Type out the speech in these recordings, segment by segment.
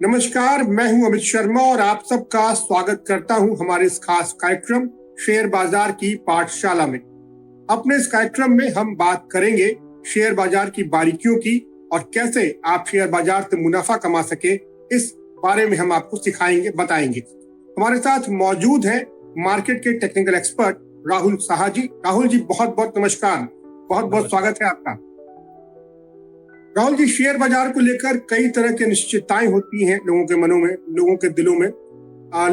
नमस्कार, मैं हूं अमित शर्मा और आप सबका स्वागत करता हूं हमारे इस खास कार्यक्रम शेयर बाजार की पाठशाला में। अपने इस कार्यक्रम में हम बात करेंगे शेयर बाजार की बारीकियों की और कैसे आप शेयर बाजार से मुनाफा कमा सके, इस बारे में हम आपको सिखाएंगे, बताएंगे। हमारे साथ मौजूद हैं मार्केट के टेक्निकल एक्सपर्ट राहुल साहा जी। राहुल जी, बहुत बहुत नमस्कार, बहुत बहुत स्वागत है आपका। राहुल जी, शेयर बाजार को लेकर कई तरह की अनिश्चितताएं होती हैं लोगों के मनों में, लोगों के दिलों में।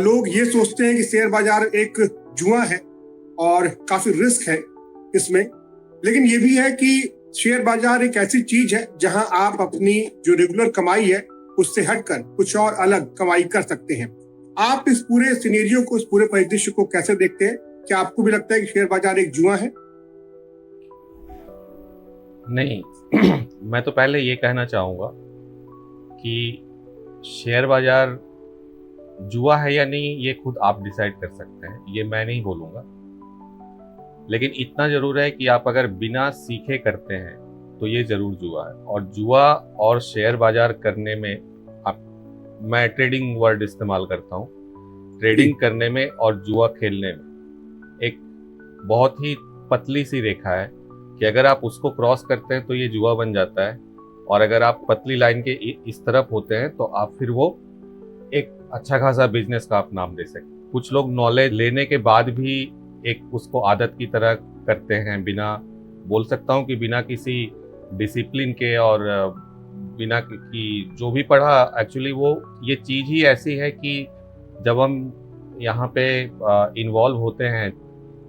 लोग ये सोचते हैं कि शेयर बाजार एक जुआ है और काफी रिस्क है इसमें, लेकिन ये भी है कि शेयर बाजार एक ऐसी चीज है जहां आप अपनी जो रेगुलर कमाई है उससे हटकर कुछ और अलग कमाई कर सकते हैं। आप इस पूरे सिनेरियो को, इस पूरे परिदृश्य को कैसे देखते हैं? क्या आपको भी लगता है कि शेयर बाजार एक जुआ है? नहीं। मैं तो पहले ये कहना चाहूँगा कि शेयर बाजार जुआ है या नहीं ये खुद आप डिसाइड कर सकते हैं, ये मैं नहीं बोलूँगा। लेकिन इतना ज़रूर है कि आप अगर बिना सीखे करते हैं तो ये ज़रूर जुआ है। और जुआ और शेयर बाजार करने में मैं ट्रेडिंग वर्ड इस्तेमाल करता हूँ। ट्रेडिंग करने में और जुआ खेलने में एक बहुत ही पतली सी रेखा है कि अगर आप उसको क्रॉस करते हैं तो ये जुआ बन जाता है, और अगर आप पतली लाइन के इस तरफ होते हैं तो आप फिर वो एक अच्छा खासा बिजनेस का आप नाम दे सकते। कुछ लोग नॉलेज लेने के बाद भी एक उसको आदत की तरह करते हैं, बिना, बोल सकता हूँ कि बिना किसी डिसिप्लिन के और बिना कि जो भी पढ़ा। एक्चुअली वो ये चीज़ ही ऐसी है कि जब हम यहाँ पे इन्वॉल्व होते हैं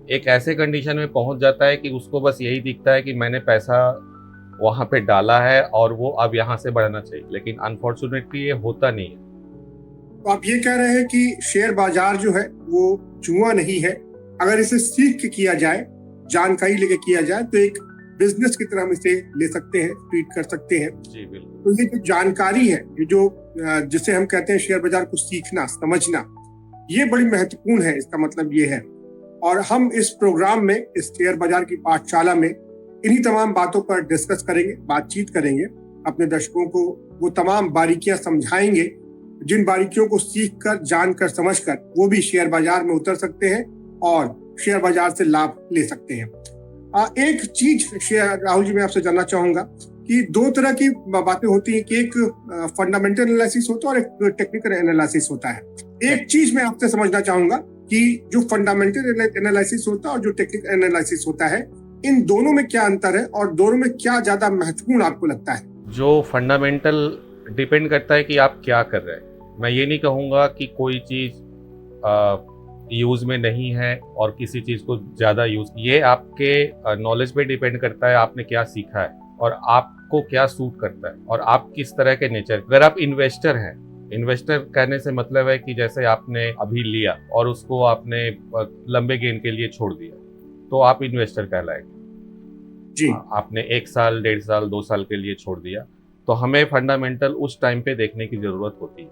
एक ऐसे कंडीशन में पहुंच जाता है कि उसको बस यही दिखता है कि मैंने पैसा वहां पे डाला है और वो अब यहाँ से बढ़ना चाहिए, लेकिन अनफॉर्चुनेटली ये होता नहीं है। तो आप ये कह रहे हैं कि शेयर बाजार जो है वो जुआ नहीं है। अगर इसे सीख के किया जाए, जानकारी लेके किया जाए, तो एक बिजनेस की तरह हम इसे ले सकते हैं, ट्रीट कर सकते हैं। जी बिल्कुल। तो ये जो जानकारी है, ये जो जिसे हम कहते हैं शेयर बाजार को सीखना, समझना, ये बड़ी महत्वपूर्ण है। इसका मतलब ये है, और हम इस प्रोग्राम में, इस शेयर बाजार की पाठशाला में इन्हीं तमाम बातों पर डिस्कस करेंगे, बातचीत करेंगे। अपने दर्शकों को वो तमाम बारीकियां समझाएंगे जिन बारीकियों को सीखकर, जानकर, समझकर वो भी शेयर बाजार में उतर सकते हैं और शेयर बाजार से लाभ ले सकते हैं। एक चीज राहुल जी, मैं आपसे जानना चाहूंगा कि दो तरह की बातें होती हैं कि एक फंडामेंटल एनालिसिस होता है और एक टेक्निकल एनालिसिस होता है। एक चीज मैं आपसे समझना चाहूंगा कि जो फंडामेंटल एनालिसिस होता है और जो टेक्निकल एनालिसिस होता है, इन दोनों में क्या अंतर है और दोनों में क्या ज्यादा महत्वपूर्ण आपको लगता है? जो फंडामेंटल डिपेंड करता है कि आप क्या कर रहे हैं। मैं ये नहीं कहूँगा कि कोई चीज़ यूज़ में नहीं है और किसी चीज़ को ज़्यादा यूज़, ये आपके नॉलेज पे डिपेंड करता है, आपने क्या सीखा है और आपको क्या सूट करता है और आप किस तरह के नेचर। अगर आप इन्वेस्टर हैं, इन्वेस्टर कहने से मतलब है कि जैसे आपने अभी लिया और उसको आपने लंबे गेन के लिए छोड़ दिया, तो आप इन्वेस्टर कहलाएंगे। जी। आपने 1 साल, 1.5 साल, 2 साल के लिए छोड़ दिया, तो हमें फंडामेंटल उस टाइम पे देखने की ज़रूरत होती है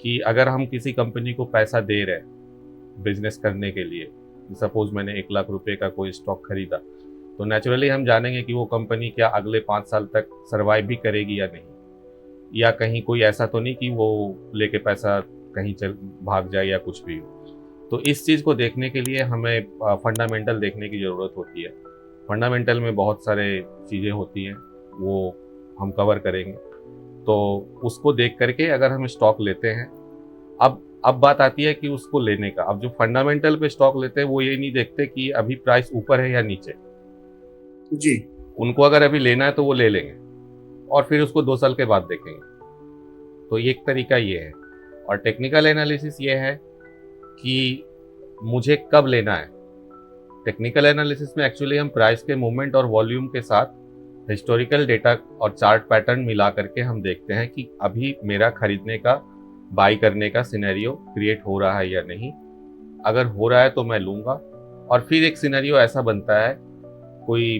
कि अगर हम किसी कंपनी को पैसा दे रहे हैं बिजनेस करने के लिए, सपोज मैंने 1 लाख रुपए का कोई स्टॉक खरीदा, तो नेचुरली हम जानेंगे कि वो कंपनी क्या अगले 5 साल तक सर्वाइव भी करेगी या नहीं, या कहीं कोई ऐसा तो नहीं कि वो लेके पैसा कहीं चल भाग जाए या कुछ भी हो। तो इस चीज़ को देखने के लिए हमें फंडामेंटल देखने की ज़रूरत होती है। फंडामेंटल में बहुत सारे चीज़ें होती हैं, वो हम कवर करेंगे। तो उसको देख करके अगर हम स्टॉक लेते हैं, अब बात आती है कि उसको लेने का। अब जो फंडामेंटल पे स्टॉक लेते हैं वो ये नहीं देखते कि अभी प्राइस ऊपर है या नीचे। जी। उनको अगर अभी लेना है तो वो ले लेंगे और फिर उसको 2 साल के बाद देखेंगे। तो ये एक तरीका ये है। और टेक्निकल एनालिसिस ये है कि मुझे कब लेना है। टेक्निकल एनालिसिस में एक्चुअली हम प्राइस के मूवमेंट और वॉल्यूम के साथ हिस्टोरिकल डेटा और चार्ट पैटर्न मिला करके हम देखते हैं कि अभी मेरा खरीदने का, बाई करने का सिनेरियो क्रिएट हो रहा है या नहीं। अगर हो रहा है तो मैं लूँगा। और फिर एक सिनेरियो ऐसा बनता है, कोई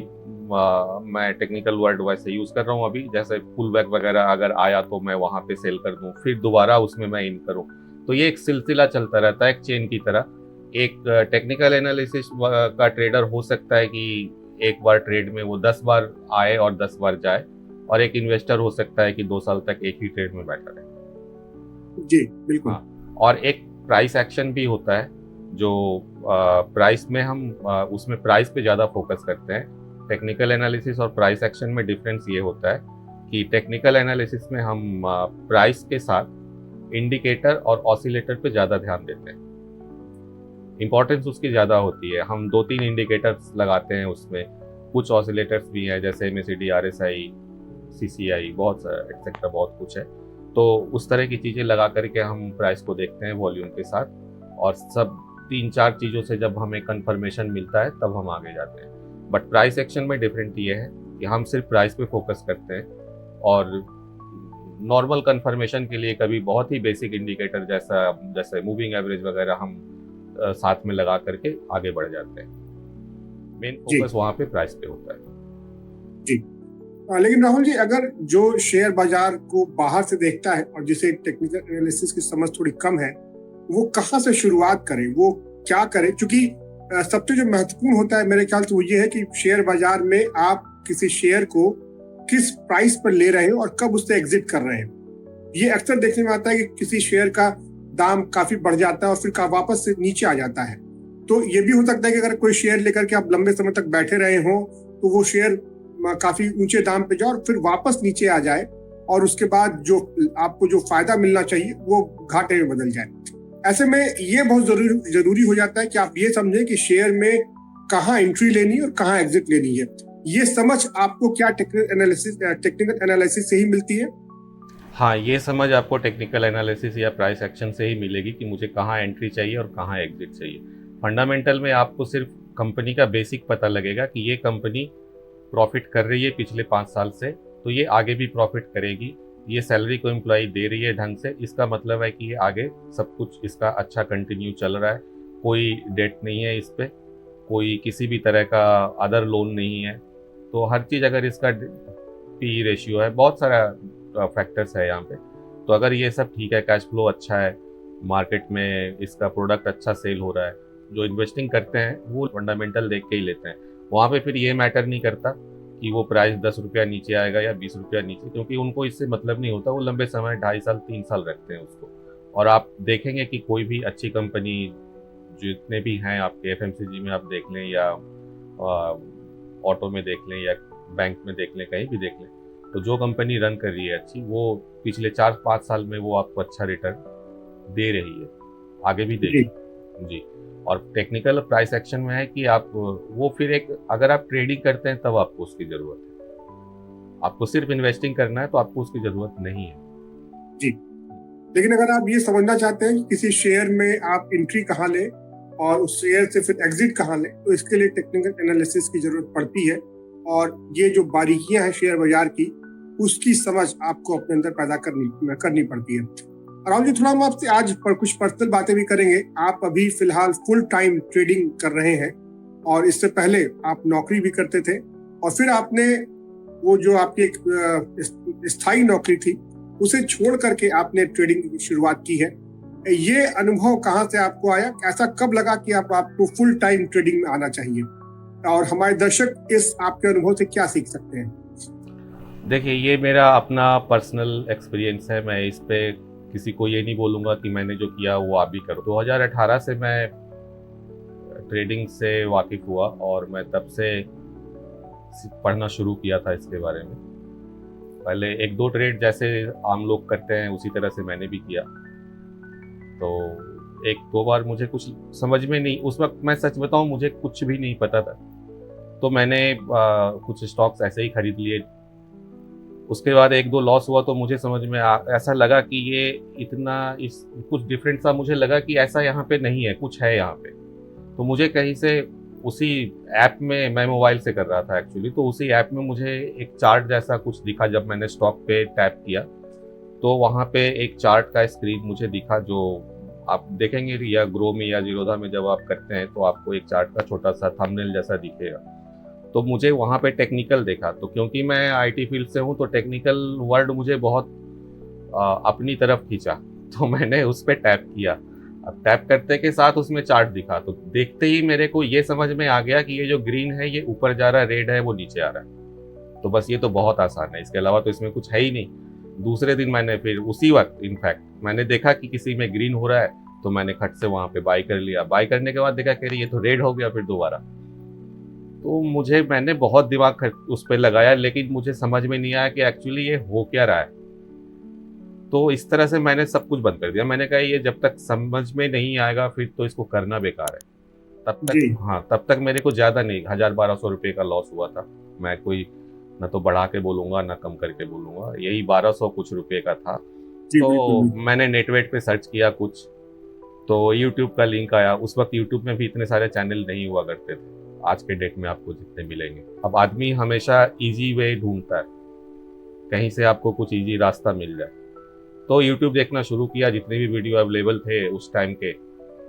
मैं टेक्निकल वर्ड वैसे यूज़ कर रहा हूँ अभी, जैसे पुल बैक वगैरह अगर आया तो मैं वहाँ पे सेल कर दूँ, फिर दोबारा उसमें मैं इन करूँ। तो ये एक सिलसिला चलता रहता है, एक चेन की तरह। एक टेक्निकल एनालिसिस का ट्रेडर हो सकता है कि एक बार ट्रेड में वो 10 बार आए और 10 बार जाए, और एक इन्वेस्टर हो सकता है कि 2 साल तक एक ही ट्रेड में बैठा रहे। जी बिल्कुल। हाँ, और एक प्राइस एक्शन भी होता है जो प्राइस में हम उसमें प्राइस पे ज़्यादा फोकस करते हैं। टेक्निकल एनालिसिस और प्राइस एक्शन में डिफरेंस ये होता है कि टेक्निकल एनालिसिस में हम प्राइस के साथ इंडिकेटर और ऑसिलेटर पे ज़्यादा ध्यान देते हैं, इम्पोर्टेंस उसकी ज़्यादा होती है। हम 2-3 इंडिकेटर्स लगाते हैं उसमें, कुछ ऑसिलेटर्स भी हैं जैसे MACD, RSI, CCI, बहुत एक्सेट्रा बहुत कुछ है। तो उस तरह की चीज़ें लगा करके हम प्राइस को देखते हैं वॉल्यूम के साथ, और सब 3-4 चीज़ों से जब हमें कंफर्मेशन मिलता है तब हम आगे जाते हैं। बट प्राइस एक्शन में डिफरेंट ये है कि हम सिर्फ प्राइस पे फोकस करते हैं, और नॉर्मल कंफर्मेशन के लिए कभी बहुत ही बेसिक इंडिकेटर जैसे मूविंग एवरेज वगैरह हम साथ में लगा करके आगे बढ़ जाते हैं। मेन फोकस वहाँ पे प्राइस पे होता है। जी लेकिन राहुल जी, अगर जो शेयर बाजार को बाहर से देखता है और जिसे टेक्निकल एनालिसिस की समझ थोड़ी कम है, वो कहाँ से शुरुआत करे, वो क्या करे? क्योंकि सबसे जो महत्वपूर्ण होता है मेरे ख्याल से वो ये है कि शेयर बाजार में आप किसी शेयर को किस प्राइस पर ले रहे हैं और कब उससे एग्जिट कर रहे हैं। ये अक्सर देखने में आता है कि किसी शेयर का दाम काफी बढ़ जाता है और फिर वापस से नीचे आ जाता है। तो ये भी हो सकता है कि अगर कोई शेयर लेकर के आप लंबे समय तक बैठे रहे हो तो वो शेयर काफी ऊंचे दाम पे जाए और फिर वापस नीचे आ जाए, और उसके बाद जो आपको जो फायदा मिलना चाहिए वो घाटे में बदल जाए। ऐसे में ये बहुत जरूरी हो जाता है कि आप ये समझें कि शेयर में कहाँ एंट्री लेनी है और कहाँ एग्जिट लेनी है। ये समझ आपको क्या टेक्निकल एनालिसिस से ही मिलती है? हाँ, ये समझ आपको टेक्निकल एनालिसिस या प्राइस एक्शन से ही मिलेगी कि मुझे कहाँ एंट्री चाहिए और कहाँ एग्जिट चाहिए। फंडामेंटल में आपको सिर्फ कंपनी का बेसिक पता लगेगा कि ये कंपनी प्रॉफिट कर रही है पिछले 5 साल से, तो ये आगे भी प्रॉफिट करेगी। ये सैलरी को एम्प्लॉय दे रही है ढंग से, इसका मतलब है कि ये आगे सब कुछ इसका अच्छा कंटिन्यू चल रहा है। कोई डेट नहीं है इस पे, कोई किसी भी तरह का अदर लोन नहीं है। तो हर चीज़, अगर इसका PE रेशियो है, बहुत सारा फैक्टर्स है यहाँ पे। तो अगर ये सब ठीक है, कैश फ्लो अच्छा है, मार्केट में इसका प्रोडक्ट अच्छा सेल हो रहा है, जो इन्वेस्टिंग करते हैं वो फंडामेंटल देख के ही लेते हैं। वहाँ पे फिर ये मैटर नहीं करता कि वो प्राइस 10 रुपया नीचे आएगा या 20 रुपया नीचे, क्योंकि उनको इससे मतलब नहीं होता। वो लंबे समय 2.5 साल 3 साल रखते हैं उसको। और आप देखेंगे कि कोई भी अच्छी कंपनी जितने भी हैं आपके FMCG में आप देख लें, या ऑटो में देख लें, या बैंक में देख लें, कहीं भी देख लें, तो जो कंपनी रन कर रही है अच्छी, वो पिछले 4-5 साल में वो आपको अच्छा रिटर्न दे रही है, आगे भी देगी। जी। और टेक्निकल प्राइस एक्शन में है कि आप वो फिर अगर आप ट्रेडिंग करते हैं तब आपको उसकी ज़रूरत है। आपको सिर्फ इन्वेस्टिंग करना है तो आपको उसकी ज़रूरत नहीं है। जी, लेकिन अगर आप ये समझना चाहते हैं कि किसी शेयर में आप एंट्री कहाँ लें और उस शेयर से फिर एग्जिट कहाँ लें, तो इसके लिए टेक्निकल एनालिसिस की जरूरत पड़ती है। और ये जो बारीकियां हैं शेयर बाजार की, उसकी समझ आपको अपने अंदर पैदा करनी पड़ती है। राहुल जी, थोड़ा हम आपसे आज कुछ पर्सनल बातें भी करेंगे। आप अभी फिलहाल फुल टाइम ट्रेडिंग कर रहे हैं, और इससे पहले आप नौकरी भी करते थे, और फिर आपने वो जो आपकी एक स्थायी नौकरी थी उसे छोड़ करके आपने ट्रेडिंग की शुरुआत की है। ये अनुभव कहाँ से आपको आया? ऐसा कब लगा कि आपको फुल टाइम ट्रेडिंग में आना चाहिए, और हमारे दर्शक इस आपके अनुभव से क्या सीख सकते हैं? देखिए, ये मेरा अपना पर्सनल एक्सपीरियंस है। मैं इस पे किसी को ये नहीं बोलूँगा कि मैंने जो किया वो आप भी करो। 2018 से मैं ट्रेडिंग से वाकिफ़ हुआ, और मैं तब से पढ़ना शुरू किया था इसके बारे में। पहले 1-2 ट्रेड जैसे आम लोग करते हैं उसी तरह से मैंने भी किया। तो 1-2 बार मुझे कुछ समझ में नहीं, उस वक्त मैं सच बताऊं मुझे कुछ भी नहीं पता था, तो मैंने कुछ स्टॉक्स ऐसे ही खरीद लिए। उसके बाद 1-2 लॉस हुआ तो मुझे समझ में ऐसा लगा कि ये कुछ डिफरेंट सा मुझे लगा कि ऐसा यहाँ पे नहीं है, कुछ है यहाँ पे। तो मुझे कहीं से उसी ऐप में, मैं मोबाइल से कर रहा था एक्चुअली, तो उसी ऐप में मुझे एक चार्ट जैसा कुछ दिखा। जब मैंने स्टॉक पे टैप किया तो वहाँ पे एक चार्ट का स्क्रीन मुझे दिखा, जो आप देखेंगे या ग्रो में या जीरोधा में जब आप करते हैं तो आपको एक चार्ट का छोटा सा थंबनेल जैसा दिखेगा। तो मुझे वहाँ पे टेक्निकल देखा, तो क्योंकि मैं IT फील्ड से हूँ तो टेक्निकल वर्ड मुझे बहुत अपनी तरफ खींचा, तो मैंने उस पर टैप किया। अब टैप करते के साथ उसमें चार्ट दिखा, तो देखते ही मेरे को ये समझ में आ गया कि ये जो ग्रीन है ये ऊपर जा रहा है, रेड है वो नीचे आ रहा है। तो बस ये तो बहुत आसान है, इसके अलावा तो इसमें कुछ है ही नहीं। दूसरे दिन मैंने फिर उसी वक्त इनफैक्ट मैंने देखा कि किसी में ग्रीन हो रहा है, तो मैंने खट से वहां पे बाय कर लिया। बाय करने के बाद देखा कि ये तो रेड हो गया फिर दोबारा। तो मैंने बहुत दिमाग उस पर लगाया, लेकिन मुझे समझ में नहीं आया कि एक्चुअली ये हो क्या रहा है। तो इस तरह से मैंने सब कुछ बंद कर दिया। मैंने कहा ये जब तक समझ में नहीं आएगा फिर तो इसको करना बेकार है। तब तक मेरे को ज़्यादा नहीं, 1000-1200 रुपये का लॉस हुआ था। मैं कोई ना तो बढ़ा के बोलूँगा ना कम करके बोलूँगा, यही 1200 कुछ रुपये का था। तो मैंने नेटवेट पे सर्च किया कुछ, तो यूट्यूब का लिंक आया। उस वक्त यूट्यूब में भी इतने सारे चैनल नहीं हुआ करते थे, आज के डेट में आपको जितने मिलेंगे। अब आदमी हमेशा ईजी वे ढूंढता है, कहीं से आपको कुछ ईजी रास्ता मिल जाए। तो यूट्यूब देखना शुरू किया, जितने भी वीडियो अवेलेबल थे उस टाइम के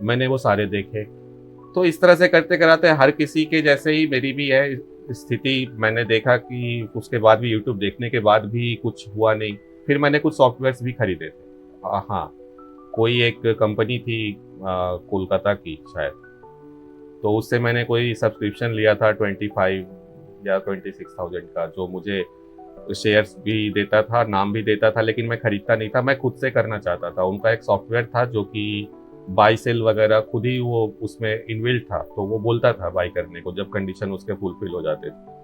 मैंने वो सारे देखे। तो इस तरह से करते कराते हर किसी के जैसे ही मेरी भी है स्थिति। मैंने देखा कि उसके बाद भी यूट्यूब देखने के बाद भी कुछ हुआ नहीं। फिर मैंने कुछ सॉफ्टवेयर्स भी खरीदे थे। हाँ, कोई एक कंपनी थी कोलकाता की शायद, तो उससे मैंने कोई सब्सक्रिप्शन लिया था 25 या 26,000 का, जो मुझे शेयर्स भी देता था, नाम भी देता था, लेकिन मैं खरीदता नहीं था। मैं खुद से करना चाहता था। उनका एक सॉफ्टवेयर था जो कि बाई सेल वगैरह खुद ही वो उसमें इनबिल्ट था, तो वो बोलता था बाई करने को जब कंडीशन उसके फुलफिल हो जाते थे।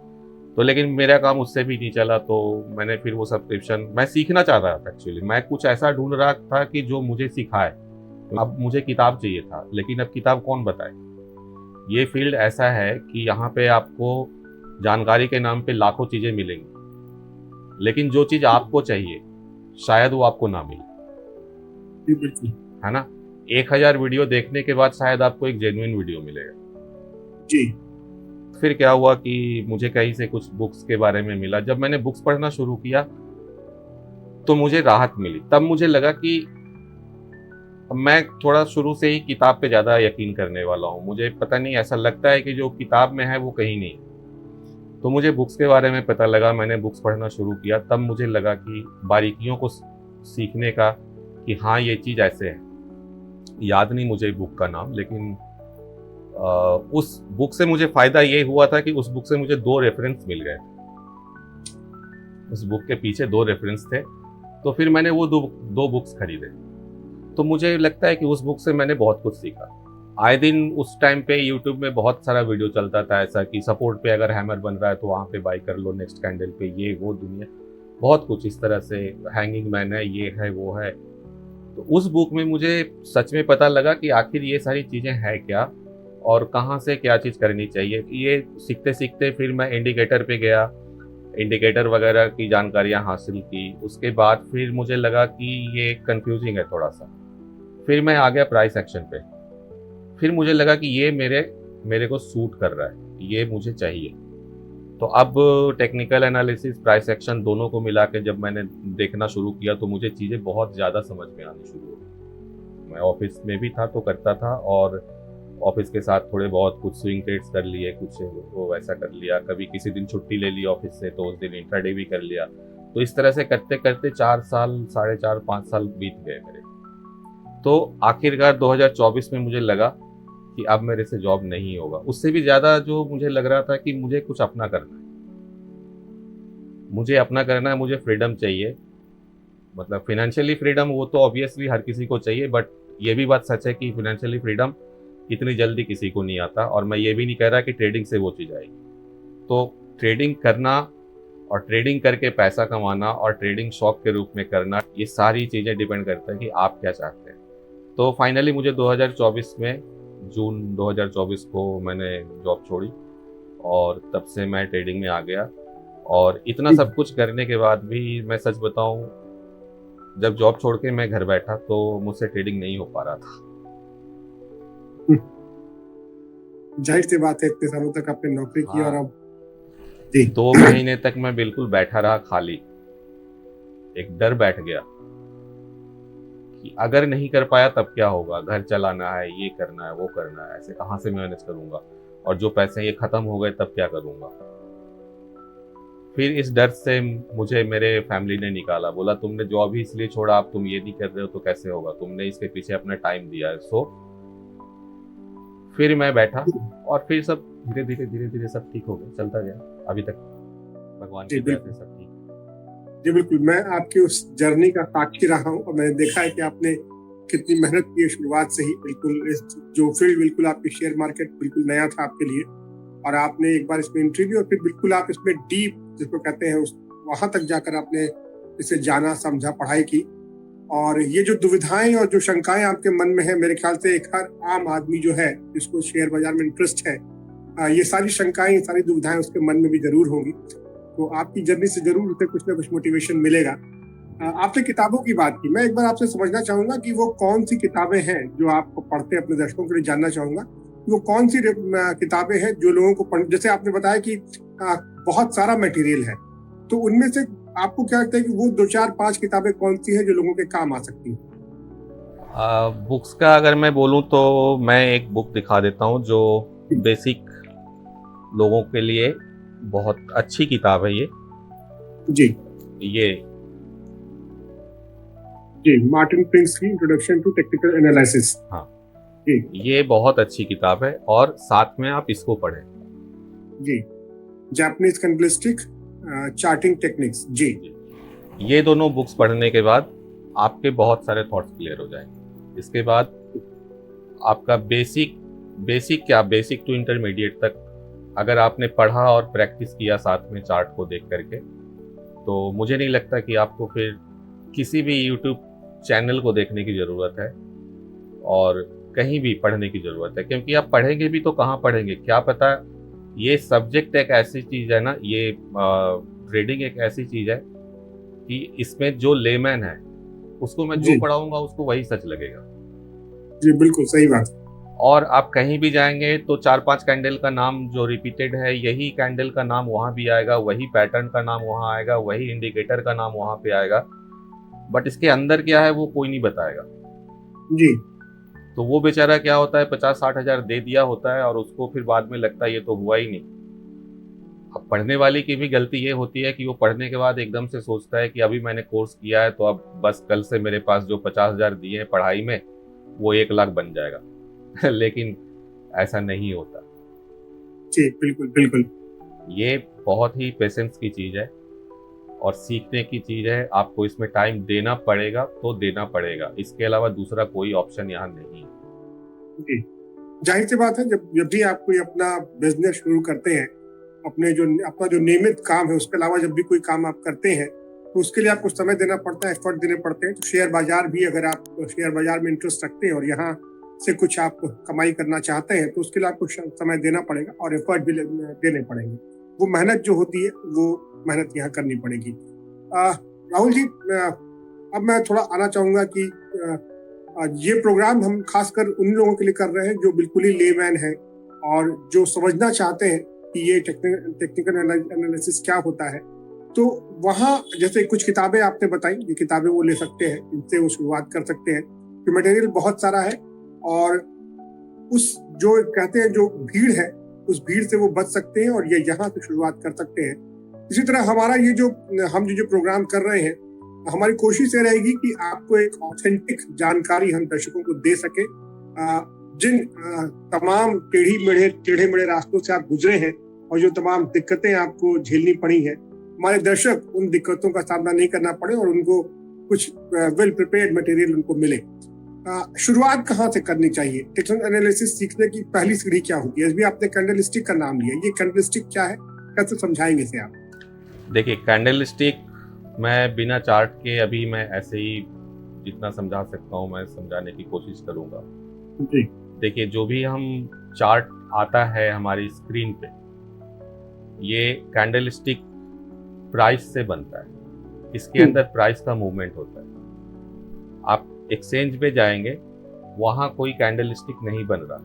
तो लेकिन मेरा काम उससे भी नहीं चला, तो मैंने फिर वो सब्सक्रिप्शन, मैं सीखना चाह रहा था एक्चुअली। मैं कुछ ऐसा ढूंढ रहा था कि जो मुझे सिखाए। अब मुझे किताब चाहिए था, लेकिन अब किताब कौन बताए। ये फील्ड ऐसा है कि यहाँ पे आपको जानकारी के नाम पे लाखों चीज़ें मिलेंगी, लेकिन जो चीज़ आपको चाहिए शायद वो आपको ना मिले, है ना। 1000 वीडियो देखने के बाद शायद आपको एक जेन्युइन वीडियो मिलेगा जी। फिर क्या हुआ कि मुझे कहीं से कुछ बुक्स के बारे में मिला। जब मैंने बुक्स पढ़ना शुरू किया तो मुझे राहत मिली। तब मुझे लगा कि मैं थोड़ा शुरू से ही किताब पे ज़्यादा यकीन करने वाला हूँ। मुझे पता नहीं, ऐसा लगता है कि जो किताब में है वो कहीं नहीं। तो मुझे बुक्स के बारे में पता लगा, मैंने बुक्स पढ़ना शुरू किया। तब मुझे लगा कि बारीकियों को सीखने का, कि हाँ ये चीज़ ऐसे है। याद नहीं मुझे बुक का नाम, लेकिन उस बुक से मुझे फ़ायदा ये हुआ था कि उस बुक से मुझे 2 रेफरेंस मिल गए। उस बुक के पीछे 2 रेफरेंस थे, तो फिर मैंने वो 2 बुक्स खरीदे। तो मुझे लगता है कि उस बुक से मैंने बहुत कुछ सीखा। आए दिन उस टाइम पे यूट्यूब में बहुत सारा वीडियो चलता था ऐसा कि सपोर्ट पे अगर हैमर बन रहा है तो वहाँ पे बाई कर लो, नेक्स्ट कैंडल पे ये वो दुनिया, बहुत कुछ इस तरह से, हैंगिंग मैन है, ये है वो है। तो उस बुक में मुझे सच में पता लगा कि आखिर ये सारी चीज़ें हैं क्या और कहाँ से क्या चीज़ करनी चाहिए। ये सीखते सीखते फिर मैं इंडिकेटर पे गया, इंडिकेटर वगैरह की जानकारियाँ हासिल की। उसके बाद फिर मुझे लगा कि ये कंफ्यूजिंग है थोड़ा सा। फिर मैं आ गया प्राइस एक्शन पे। फिर मुझे लगा कि ये मेरे को सूट कर रहा है, ये मुझे चाहिए। तो अब टेक्निकल एनालिसिस, प्राइस एक्शन दोनों को मिला के जब मैंने देखना शुरू किया तो मुझे चीज़ें बहुत ज़्यादा समझ में आनी शुरू हो गई। मैं ऑफिस में भी था तो करता था, और ऑफिस के साथ थोड़े बहुत कुछ स्विंग ट्रेड्स कर लिए, कुछ वो वैसा कर लिया। कभी किसी दिन छुट्टी ले ली ऑफिस से तो उस दिन इंट्राडे भी कर लिया। तो इस तरह से करते करते 4 साल, 4.5, 5 साल बीत गए मेरे। तो आखिरकार 2024 में मुझे लगा कि अब मेरे से जॉब नहीं होगा। उससे भी ज़्यादा जो मुझे लग रहा था कि मुझे कुछ अपना करना है, मुझे अपना करना है, मुझे फ्रीडम चाहिए। मतलब फाइनेंशियली फ्रीडम वो तो ऑब्वियसली हर किसी को चाहिए, बट ये भी बात सच है कि फाइनेंशियली फ्रीडम इतनी जल्दी किसी को नहीं आता। और मैं ये भी नहीं कह रहा कि ट्रेडिंग से वो चीज़ आएगी। तो ट्रेडिंग करना और ट्रेडिंग करके पैसा कमाना और ट्रेडिंग शौक के रूप में करना, ये सारी चीज़ें डिपेंड करता है कि आप क्या चाहते हैं। तो फाइनली मुझे 2024 में, जून 2024 को मैंने जॉब छोड़ी और तब से मैं ट्रेडिंग में आ गया। और इतना सब कुछ करने के बाद भी मैं सच बताऊं, जब जॉब छोड़ के मैं घर बैठा तो मुझसे ट्रेडिंग नहीं हो पा रहा था। जाहिर सी बात है, इतने सालों तक आपने नौकरी की और अब 2 महीने तक मैं बिल्कुल बैठा रहा खाली। एक डर बैठ गया कि अगर नहीं कर पाया तब क्या होगा, घर चलाना है, ये करना है, वो करना है, ऐसे कहाँ से मैनेज करूंगा, और जो पैसे ये खत्म हो गए तब क्या करूंगा। फिर इस डर से मुझे मेरे फैमिली ने निकाला, बोला तुमने जॉब ही इसलिए छोड़ा, अब तुम ये नहीं कर रहे हो तो कैसे होगा, तुमने इसके पीछे अपना टाइम दिया है। सो फिर मैं बैठा और फिर सब धीरे धीरे सब ठीक हो गया, चलता गया अभी तक, भगवान की दया से सब ठीक। जी बिल्कुल, मैं आपकी उस जर्नी का साक्षी रहा हूँ और मैंने देखा है कि आपने कितनी मेहनत की है शुरुआत से ही। बिल्कुल इस जो फील्ड बिल्कुल आपकी शेयर मार्केट बिल्कुल नया था आपके लिए, और आपने एक बार इसमें एंट्री ली और फिर बिल्कुल आप इसमें डीप जिसको कहते हैं उस वहां तक जाकर आपने इसे जाना, समझा, पढ़ाई की। और ये जो दुविधाएं और जो शंकाएं आपके मन में है, मेरे ख्याल से एक हर आम आदमी जो है जिसको शेयर बाजार में इंटरेस्ट है, ये सारी शंकाएं, ये सारी दुविधाएं उसके मन में भी जरूर होंगी। तो आपकी जर्नी से जरूर उसे कुछ ना कुछ मोटिवेशन मिलेगा। आपने किताबों की बात की, मैं एक बार आपसे समझना चाहूंगा कि वो कौन सी किताबें हैं जो आप पढ़ते हैं, अपने दर्शकों के लिए जानना चाहूंगा कि वो कौन सी किताबें हैं जो लोगों को पढ़, जैसे आपने बताया कि बहुत सारा मटेरियल है, तो उनमें से आपको क्या लगता है कि वो 2 4 5 किताबें कौन सी है जो लोगों के काम आ सकती हैं? बुक्स का अगर मैं बोलूं तो मैं एक बुक दिखा देता हूं जो बेसिक लोगों के लिए बहुत अच्छी किताब है। जी ये जी, मार्टिन प्रिंस की इंट्रोडक्शन टू टेक्निकल एनालिसिस। हाँ जी ये बहुत अच्छी किताब है और साथ में आप इसको पढ़ें। जी, जापानीज कैंडलस्टिक चार्टिंग टेक्निक्स। जी ये दोनों बुक्स पढ़ने के बाद आपके बहुत सारे थॉट्स क्लियर हो जाएंगे। इसके बाद आपका बेसिक टू इंटरमीडिएट तक अगर आपने पढ़ा और प्रैक्टिस किया साथ में चार्ट को देख करके, तो मुझे नहीं लगता कि आपको फिर किसी भी यूट्यूब चैनल को देखने की ज़रूरत है और कहीं भी पढ़ने की ज़रूरत है। क्योंकि आप पढ़ेंगे भी तो कहाँ पढ़ेंगे, क्या पता। ये सब्जेक्ट एक ऐसी चीज़ है ना, ये ट्रेडिंग एक ऐसी चीज़ है कि इसमें जो लेमैन है उसको मैं जो पढ़ाऊंगा उसको वही सच लगेगा। जी बिल्कुल सही बात। और आप कहीं भी जाएंगे तो 4-5 कैंडल का नाम जो रिपीटेड है, यही कैंडल का नाम वहाँ भी आएगा, वही पैटर्न का नाम वहाँ आएगा, वही इंडिकेटर का नाम वहाँ पे आएगा, बट इसके अंदर क्या है वो कोई नहीं बताएगा। जी तो वो बेचारा क्या होता है, 50-60 हज़ार दे दिया होता है और उसको फिर बाद में लगता है ये तो हुआ ही नहीं। अब पढ़ने वाले की भी गलती ये होती है कि वो पढ़ने के बाद एकदम से सोचता है कि अभी मैंने कोर्स किया है तो अब बस कल से मेरे पास जो 50,000 दिए हैं पढ़ाई में वो 1 लाख बन जाएगा। लेकिन ऐसा नहीं होता। जी बिल्कुल बिल्कुल। ये बहुत ही पेशेंस की चीज़ है और सीखने की चीज़ है। आपको इसमें टाइम देना पड़ेगा तो देना पड़ेगा, इसके अलावा दूसरा कोई ऑप्शन यहाँ नहीं है। जी, जाहिर सी बात है, जब भी आप कोई अपना बिजनेस शुरू करते हैं, अपना जो नियमित काम है उसके अलावा जब भी कोई काम आप करते हैं तो उसके लिए आपको समय देना पड़ता है, एफर्ट देने पड़ते हैं। तो शेयर बाजार भी, अगर आप शेयर बाजार में इंटरेस्ट रखते हैं और यहाँ से कुछ आप कमाई करना चाहते हैं तो उसके लिए आपको समय देना पड़ेगा और एफर्ट भी देने पड़ेंगे। वो मेहनत जो होती है वो मेहनत यहाँ करनी पड़ेगी। राहुल जी, अब मैं थोड़ा आना चाहूंगा कि ये प्रोग्राम हम खासकर उन लोगों के लिए कर रहे हैं जो बिल्कुल ही लेमैन है और जो समझना चाहते हैं कि ये टेक्निकल एनालिसिस क्या होता है। तो वहाँ जैसे कुछ किताबें आपने बताई, ये किताबें वो ले सकते हैं, इनसे वो शुरुआत कर सकते हैं कि मटेरियल बहुत सारा है और उस जो कहते हैं जो भीड़ है उस भीड़ से वो बच सकते हैं और ये यहाँ से शुरुआत कर सकते हैं। इसी तरह हमारा ये जो हम जो प्रोग्राम कर रहे हैं, हमारी कोशिश ये रहेगी कि आपको एक ऑथेंटिक जानकारी हम दर्शकों को दे सके। जिन तमाम टेढ़े मेढ़े रास्तों से आप गुजरे हैं और जो तमाम दिक्कतें आपको झेलनी पड़ी हैं, हमारे दर्शक उन दिक्कतों का सामना नहीं करना पड़े और उनको कुछ वेल प्रिपेयर्ड मटेरियल उनको मिले। शुरुआत कहाँ से करनी चाहिए? टेक्निकल एनालिसिस सीखने की पहली सीढ़ी क्या होती है? अभी आपने कैंडलस्टिक का नाम लिया, ये कैंडलस्टिक क्या है, कैसे समझाएंगे इसे आप? देखिए, कैंडलस्टिक मैं बिना चार्ट के अभी मैं ऐसे ही जितना समझा सकता हूँ मैं समझाने की कोशिश करूँगा। जी देखिए, जो भी हम चार्ट आता है हमारी स्क्रीन पे, ये कैंडलस्टिक प्राइस से बनता है। इसके अंदर प्राइस का मूवमेंट होता है। आप एक्सचेंज पे जाएंगे, वहाँ कोई कैंडलस्टिक नहीं बन रहा,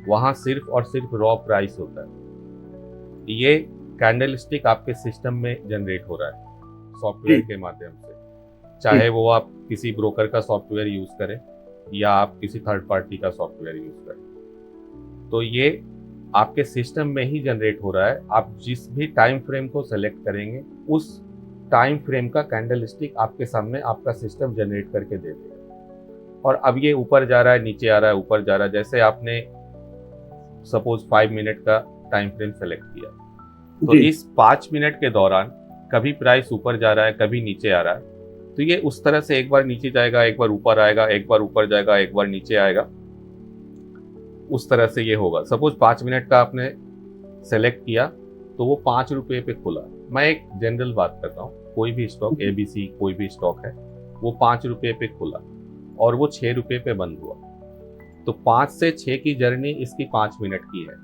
वहाँ सिर्फ और सिर्फ रॉ प्राइस होता है। ये कैंडलस्टिक आपके सिस्टम में जनरेट हो रहा है सॉफ्टवेयर के माध्यम से, चाहे वो आप किसी ब्रोकर का सॉफ्टवेयर यूज करें या आप किसी थर्ड पार्टी का सॉफ्टवेयर यूज करें। तो ये आपके सिस्टम में ही जनरेट हो रहा है। आप जिस भी टाइम फ्रेम को सेलेक्ट करेंगे उस टाइम फ्रेम का कैंडलस्टिक आपके सामने आपका सिस्टम जनरेट करके दे देगा। और अब ये ऊपर जा रहा है, नीचे आ रहा है, ऊपर जा रहा है। जैसे आपने सपोज 5 मिनट का टाइम फ्रेम सेलेक्ट किया, तो इस 5 मिनट के दौरान कभी प्राइस ऊपर जा रहा है, कभी नीचे आ रहा है। तो ये उस तरह से एक बार नीचे जाएगा, एक बार ऊपर आएगा, एक बार ऊपर जाएगा, एक बार नीचे आएगा, उस तरह से ये होगा। सपोज 5 मिनट का आपने सेलेक्ट किया तो वो 5 रुपये पे खुला। मैं एक जनरल बात कर रहा हूँ, कोई भी स्टॉक ABC कोई भी स्टॉक है, वो 5 रुपये पे खुला और वो 6 रुपये पे बंद हुआ। तो 5 से 6 की जर्नी इसकी 5 मिनट की है।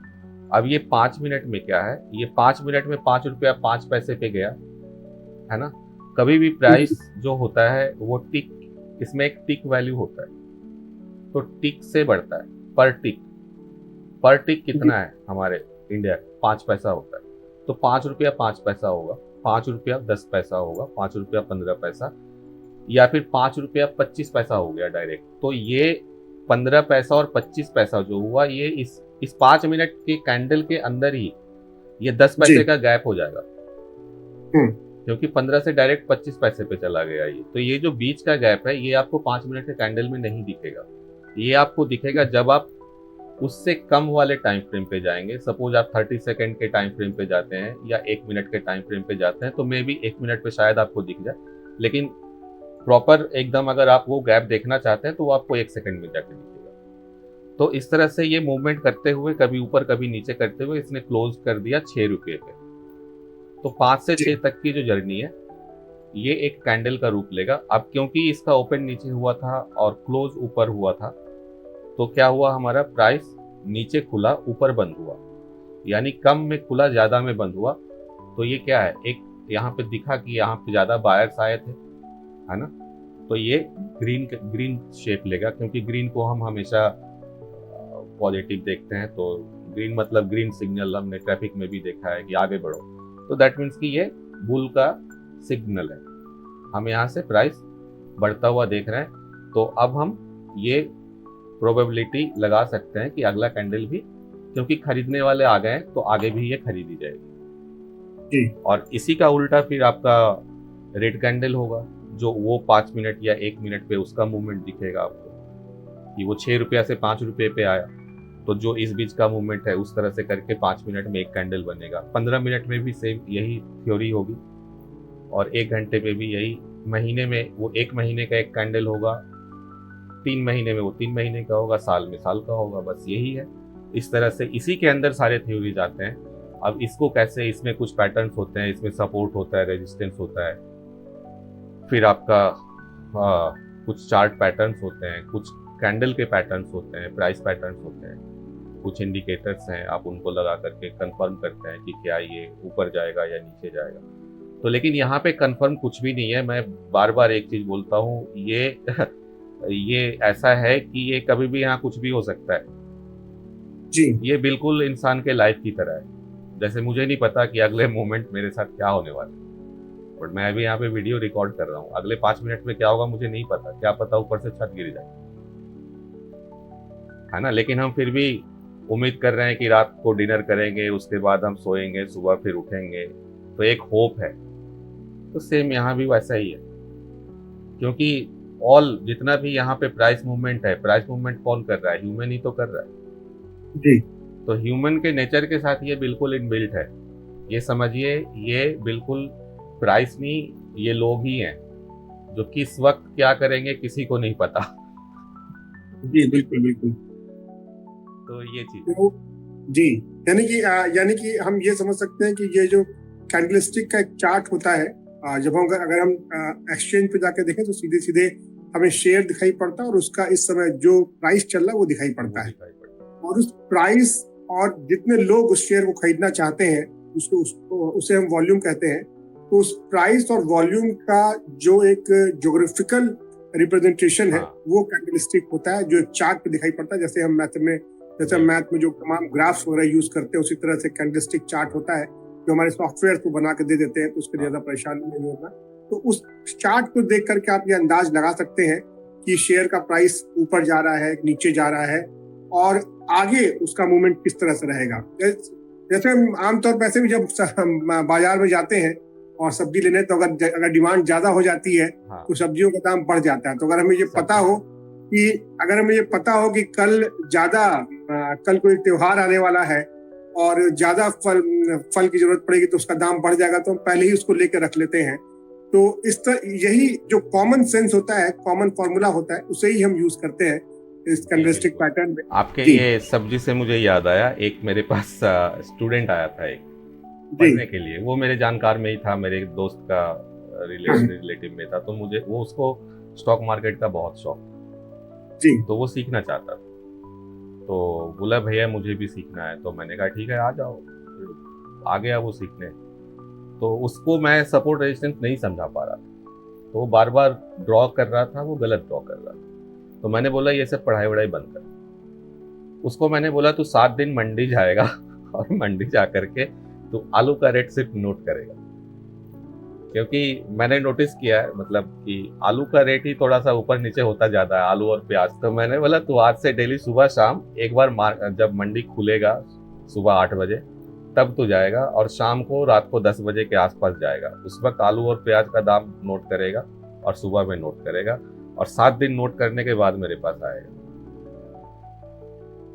अब ये 5 मिनट में क्या है, ये 5 मिनट में 5 रुपया 5 पैसे पे गया, है ना। कभी भी प्राइस जो होता है वो टिक, इसमें एक टिक वैल्यू होता है, तो टिक से बढ़ता है। पर टिक कितना है हमारे इंडिया, 5 पैसा होता है। तो 5 रुपया 5 पैसा होगा, 5 रुपया 10 पैसा होगा, 5 रुपया 15 पैसा, या फिर 5 रुपया 25 पैसा हो गया डायरेक्ट। तो ये 15 पैसा और 25 पैसा जो हुआ, ये इस 5 मिनट के कैंडल के अंदर ही ये 10 पैसे का गैप हो जाएगा, क्योंकि 15 से डायरेक्ट 25 पैसे पे चला गया ये। तो ये जो बीच का गैप है, ये आपको 5 मिनट के कैंडल में नहीं दिखेगा। ये आपको दिखेगा जब आप उससे कम वाले टाइम फ्रेम पे जाएंगे। सपोज आप 30 सेकंड के टाइम फ्रेम पे जाते हैं या 1 मिनट के टाइम फ्रेम पे जाते हैं, तो मे बी 1 मिनट पे शायद आपको दिख जाए, लेकिन प्रॉपर एकदम अगर आप वो गैप देखना चाहते हैं तो वो आपको 1 सेकंड में जाके दिखेगा। तो इस तरह से ये मूवमेंट करते हुए, कभी ऊपर कभी नीचे करते हुए, इसने क्लोज कर दिया 6 रुपये पे। तो 5 से 6 तक की जो जर्नी है, ये एक कैंडल का रूप लेगा। अब क्योंकि इसका ओपन नीचे हुआ था और क्लोज ऊपर हुआ था, तो क्या हुआ, हमारा प्राइस नीचे खुला, ऊपर बंद हुआ, यानी कम में खुला, ज्यादा में बंद हुआ। तो ये क्या है, एक यहाँ पे दिखा कि यहाँ पे ज्यादा बायर्स आए थे, है ना। तो ये ग्रीन शेप लेगा, क्योंकि ग्रीन को हम हमेशा पॉजिटिव देखते हैं। तो ग्रीन मतलब ग्रीन सिग्नल हमने ट्रैफिक में भी देखा है कि आगे बढ़ो, तो दैट मीन्स कि ये बुल का सिग्नल है। हम यहाँ से प्राइस बढ़ता हुआ देख रहे हैं, तो अब हम ये प्रोबेबिलिटी लगा सकते हैं कि अगला कैंडल भी, क्योंकि खरीदने वाले आ गए हैं, तो आगे भी ये खरीदी जाएगी। और इसी का उल्टा फिर आपका रेड कैंडल होगा, जो वो 5 मिनट या 1 मिनट पे उसका मूवमेंट दिखेगा आपको कि वो 6 रुपया से 5 रुपये पे आया। तो जो इस बीच का मूवमेंट है, उस तरह से करके 5 मिनट में एक कैंडल बनेगा। 15 मिनट में भी सेम यही थ्योरी होगी, और 1 घंटे पे भी यही। महीने में वो 1 महीने का एक कैंडल होगा, 3 महीने में वो 3 महीने का होगा, साल में साल का होगा। बस यही है। इस तरह से इसी के अंदर सारे थ्योरीज आते हैं। अब इसको कैसे, इसमें कुछ पैटर्न्स होते हैं, इसमें सपोर्ट होता है, रेजिस्टेंस होता है, फिर आपका कुछ चार्ट पैटर्न्स होते हैं, कुछ कैंडल के पैटर्न्स होते हैं, प्राइस पैटर्न्स होते हैं, कुछ इंडिकेटर्स हैं, आप उनको लगा करके कंफर्म करते हैं कि क्या ये ऊपर जाएगा या नीचे जाएगा। तो लेकिन यहाँ पे कंफर्म कुछ भी नहीं है। मैं बार बार एक चीज बोलता हूँ, ये ऐसा है कि ये कभी भी यहाँ कुछ भी हो सकता है जी। ये बिल्कुल इंसान के लाइफ की तरह है। जैसे मुझे नहीं पता कि अगले मोमेंट मेरे साथ क्या होने वाला है, बट मैं अभी यहाँ पे वीडियो रिकॉर्ड कर रहा हूँ। अगले 5 मिनट में क्या होगा मुझे नहीं पता, क्या पता ऊपर से छत गिर जाए, है ना। लेकिन हम फिर भी उम्मीद कर रहे हैं कि रात को डिनर करेंगे, उसके बाद हम सोएंगे, सुबह फिर उठेंगे, तो एक होप है। तो सेम यहाँ भी वैसा ही है, क्योंकि जितना भी यहाँ पे प्राइस मूवमेंट है, प्राइस मूवमेंट कौन कर रहा है, ह्यूमन ही तो कर रहा है जी। तो ह्यूमन के नेचर के साथ ये बिल्कुल इनबिल्ट है। ये समझिए, ये बिल्कुल प्राइस नहीं, ये लोग ही हैं जो किस वक्त क्या करेंगे किसी को नहीं पता। जी बिल्कुल बिल्कुल। तो ये चीज तो जी, यानी कि हम ये समझ सकते हैं कि ये जो कैंडलस्टिक का एक चार्ट होता है, जब हम अगर हम एक्सचेंज पे जाके देखें तो सीधे सीधे हमें शेयर दिखाई पड़ता है, और उसका इस समय जो प्राइस चल रहा है वो दिखाई पड़ता है। और उस प्राइस और जितने लोग उस शेयर को खरीदना चाहते हैं, उसे हम वॉल्यूम कहते हैं। तो उस प्राइस और वॉल्यूम का जो एक ज्योग्राफिकल रिप्रेजेंटेशन है, वो कैंडलस्टिक होता है, जो एक चार्ट पे दिखाई पड़ता है। जैसे हम मैथ में जो तमाम ग्राफ्स वगैरह यूज करते हैं, उसी तरह से कैंडलस्टिक चार्ट होता है, जो हमारे सॉफ्टवेयर को बना के दे देते हैं, तो उसके ज्यादा परेशानी नहीं होता। तो उस चार्ट को देख करके आप ये अंदाज लगा सकते हैं कि शेयर का प्राइस ऊपर जा रहा है, नीचे जा रहा है, और आगे उसका मूवमेंट किस तरह से रहेगा। जैसे हम आमतौर पर ऐसे भी जब बाजार में जाते हैं और सब्जी लेने, तो अगर डिमांड ज्यादा हो जाती है तो सब्जियों का दाम बढ़ जाता है। तो अगर हमें ये पता हो कि कल कोई त्योहार आने वाला है और ज्यादा फल की जरूरत पड़ेगी तो उसका दाम बढ़ जाएगा, तो हम पहले ही उसको लेकर रख लेते हैं। तो इस तरह यही जो कॉमन सेंस होता है, कॉमन फॉर्मूला होता है, उसे ही हम यूज करते हैं इस कैंडलस्टिक पैटर्न में। आपके ये सब्जी से मुझे याद आया, एक मेरे पास स्टूडेंट आया था एक पढ़ने के लिए। वो मेरे जानकार में ही था, मेरे एक दोस्त का रिलेटिव में था। तो मुझे वो उसको स्टॉक मार्केट का बहुत शौक जी, तो वो सीखना चाहता था। तो बोला भैया मुझे भी सीखना है। तो मैंने कहा ठीक है आ जाओ। आ गया वो सीखने। तो उसको मैं सपोर्ट रेजिस्टेंस नहीं समझा पा रहा था, तो वो बार बार ड्रॉ कर रहा था, वो गलत ड्रॉ कर रहा था। तो मैंने बोला ये सब पढ़ाई वढ़ाई बंद कर। उसको मैंने बोला तू 7 दिन मंडी जाएगा और मंडी जा करके तू आलू का रेट सिर्फ नोट करेगा, क्योंकि मैंने नोटिस किया है मतलब कि आलू का रेट ही थोड़ा सा ऊपर नीचे होता जाता है, आलू और प्याज। तो मैंने बोला तू आज से डेली सुबह शाम एक बार जब मंडी खुलेगा सुबह 8 बजे तब तो जाएगा, और शाम को रात को 10 बजे के आसपास जाएगा। उस वक्त आलू और प्याज का दाम नोट करेगा और सुबह में नोट करेगा, और 7 दिन नोट करने के बाद मेरे पास आएगा।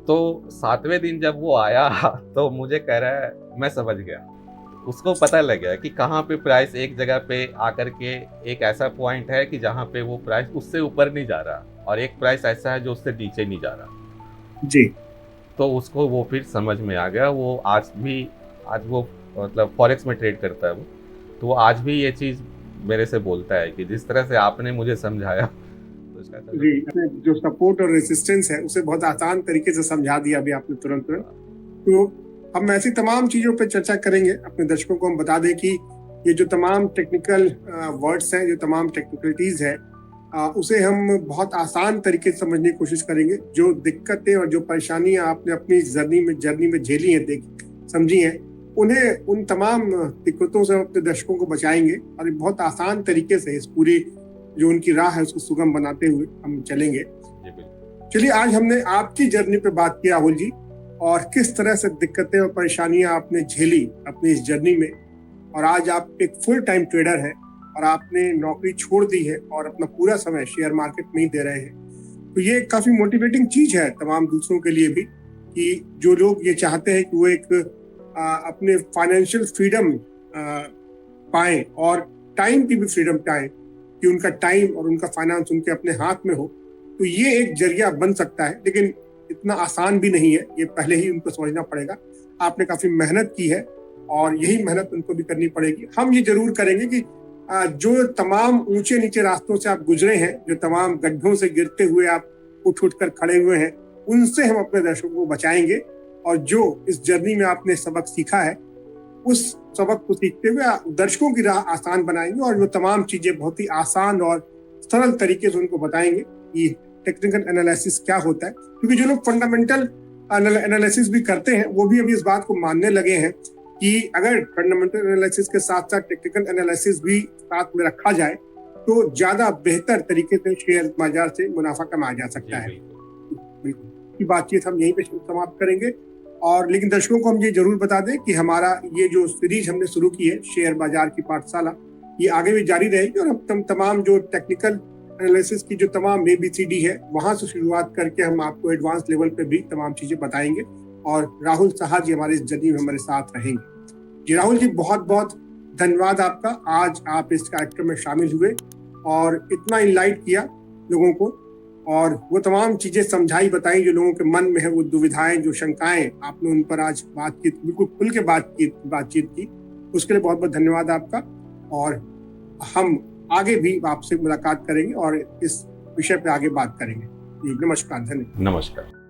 तो 7वें दिन जब वो आया तो मुझे कह रहा है मैं समझ गया। उसको पता लग गया कि कहाँ पे प्राइस एक जगह पे आकर के एक ऐसा पॉइंट है कि जहाँ पे वो प्राइस उससे ऊपर नहीं जा रहा, और एक प्राइस ऐसा है जो उससे नीचे नहीं जा रहा जी। तो उसको वो फिर समझ में आ गया। वो आज वो मतलब फॉरेक्स में ट्रेड करता है वो, तो वो आज भी ये चीज़ मेरे से बोलता है कि जिस तरह से आपने मुझे समझाया तो जी, जो सपोर्ट और रेजिस्टेंस है उसे बहुत आसान तरीके से समझा दिया अभी आपने तुरंत। तो हम ऐसी तमाम चीजों पे चर्चा करेंगे। अपने दर्शकों को हम बता दें कि ये जो तमाम टेक्निकल वर्ड्स हैं, जो तमाम टेक्निकलिटीज है, उसे हम बहुत आसान तरीके से समझने की कोशिश करेंगे। जो दिक्कतें और जो परेशानियां आपने अपनी जर्नी में झेली हैं, समझी हैं, उन्हें उन तमाम दिक्कतों से अपने दर्शकों को बचाएंगे, और बहुत आसान तरीके से इस पूरी जो उनकी राह है उसको सुगम बनाते हुए हम चलेंगे। चलिए, आज हमने आपकी जर्नी पे बात की राहुल जी, और किस तरह से दिक्कतें और परेशानियां आपने झेली अपनी इस जर्नी में, और आज आप एक फुल टाइम ट्रेडर हैं और आपने नौकरी छोड़ दी है और अपना पूरा समय शेयर मार्केट में ही दे रहे हैं। तो ये काफी मोटिवेटिंग चीज है तमाम दूसरों के लिए भी, कि जो लोग ये चाहते हैं कि वो एक अपने फाइनेंशियल फ्रीडम पाएं और टाइम की भी फ्रीडम पाएं, कि उनका टाइम और उनका फाइनेंस उनके अपने हाथ में हो। तो ये एक जरिया बन सकता है, लेकिन इतना आसान भी नहीं है, ये पहले ही उनको समझना पड़ेगा। आपने काफी मेहनत की है और यही मेहनत उनको भी करनी पड़ेगी। हम ये जरूर करेंगे कि जो तमाम ऊंचे नीचे रास्तों से आप गुजरे हैं, जो तमाम गड्ढों से गिरते हुए आप उठ कर खड़े हुए हैं, उनसे हम अपने दर्शकों को बचाएंगे, और जो इस जर्नी में आपने सबक सीखा है उस सबक को सीखते हुए दर्शकों की राह आसान बनाएंगे, और जो तमाम चीजें बहुत ही आसान और सरल तरीके से उनको बताएंगे कि टेक्निकल एनालिसिस क्या होता है। क्योंकि जो लोग फंडामेंटल एनालिसिस भी करते हैं वो भी अभी इस बात को मानने लगे हैं कि अगर फंडामेंटल एनालिसिस के साथ साथ टेक्निकल एनालिसिस भी साथ में रखा जाए तो ज्यादा बेहतर तरीके से शेयर बाजार से मुनाफा कमाया जा सकता है। बिल्कुल, बातचीत हम यहीं पे समाप्त करेंगे, और लेकिन दर्शकों को हम ये जरूर बता दें कि हमारा ये जो सीरीज हमने शुरू की है शेयर बाजार की पाठशाला, ये आगे भी जारी रहेगी, और हम तमाम जो टेक्निकल एनालिसिस की जो तमाम ABCD है वहां से शुरुआत करके हम आपको एडवांस लेवल पे भी तमाम चीजें बताएंगे, और राहुल साहा जी हमारे इस जर्नी में हमारे साथ रहेंगे। जी राहुल जी, बहुत बहुत धन्यवाद आपका। आज आप इस कार्यक्रम में शामिल हुए और इतना इनलाइट किया लोगों को, और वो तमाम चीजें समझाई बताई जो लोगों के मन में है, वो दुविधाएं, जो शंकाएं, आपने उन पर आज बातचीत बिल्कुल खुल के बातचीत की। उसके लिए बहुत बहुत धन्यवाद आपका, और हम आगे भी आपसे मुलाकात करेंगे और इस विषय पे आगे बात करेंगे। नमस्कार, धन्यवाद। नमस्कार।